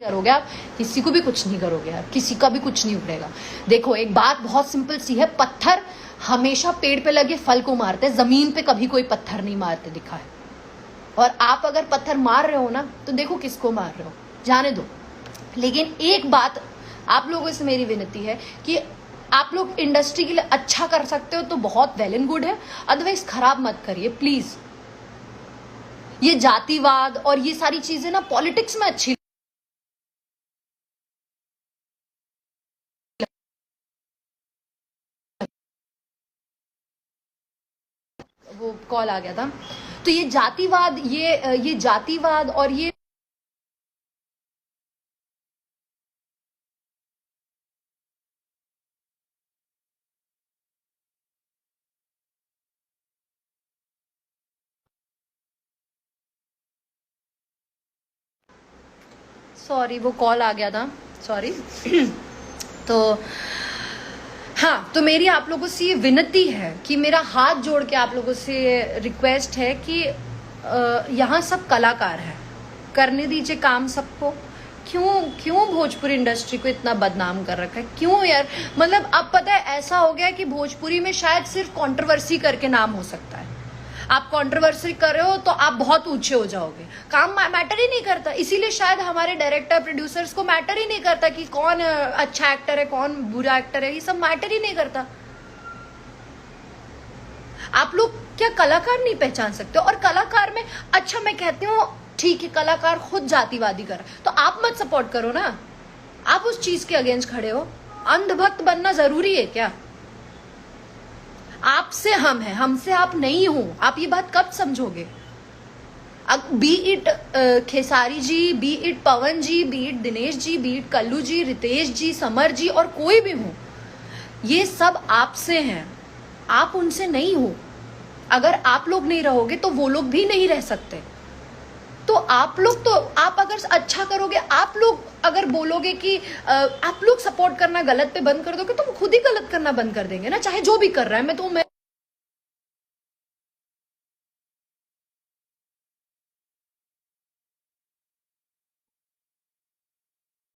करोगे आप, किसी को भी कुछ नहीं करोगे आप, किसी का भी कुछ नहीं उखड़ेगा। देखो एक बात बहुत सिंपल सी है, पत्थर हमेशा पेड़ पे लगे फल को मारते हैं, जमीन पे कभी कोई पत्थर नहीं मारते दिखा है। और आप अगर पत्थर मार रहे हो ना तो देखो किसको मार रहे हो, जाने दो। लेकिन एक बात आप लोगों से मेरी विनती है कि आप लोग इंडस्ट्री के लिए अच्छा कर सकते हो तो बहुत वेल एंड गुड है, अदरवाइज खराब मत करिए प्लीज। ये जातिवाद और ये सारी चीजें ना पॉलिटिक्स में अच्छी, वो कॉल आ गया था, तो ये जातिवाद, ये जातिवाद और ये सॉरी वो कॉल आ गया था, सॉरी। तो हाँ, तो मेरी आप लोगों से ये विनती है कि मेरा हाथ जोड़ के आप लोगों से रिक्वेस्ट है कि यहाँ सब कलाकार हैं, करने दीजिए काम सबको। क्यों क्यों भोजपुरी इंडस्ट्री को इतना बदनाम कर रखा है, क्यों यार? मतलब अब पता है ऐसा हो गया कि भोजपुरी में शायद सिर्फ कंट्रोवर्सी करके नाम हो सकता है। आप कंट्रोवर्सी कर रहे हो तो आप बहुत ऊंचे हो जाओगे, काम मैटर ही नहीं करता। इसीलिए शायद हमारे डायरेक्टर प्रोड्यूसर्स को मैटर ही नहीं करता कि कौन अच्छा एक्टर है कौन बुरा एक्टर है, ये सब मैटर ही नहीं करता। आप लोग क्या कलाकार नहीं पहचान सकते? और कलाकार में अच्छा मैं कहती हूँ ठीक है, कलाकार खुद जातिवादी कर तो आप मत सपोर्ट करो ना, आप उस चीज के अगेंस्ट खड़े हो। अंधभक्त बनना जरूरी है क्या? आपसे हम हैं, हमसे आप नहीं हो। आप ये बात कब समझोगे? Be it Khesari ji, be it Pawan ji, be it Dinesh ji, be it Kallu ji, Ritesh ji, Samar ji और कोई भी हो, ये सब आपसे हैं, आप उनसे नहीं हो। अगर आप लोग नहीं रहोगे तो वो लोग भी नहीं रह सकते। तो आप लोग, तो आप अगर अच्छा करोगे, आप लोग अगर बोलोगे कि आप लोग सपोर्ट करना गलत पे बंद कर दोगे तो वो खुद ही गलत करना बंद कर देंगे ना, चाहे जो भी कर रहा है। मैं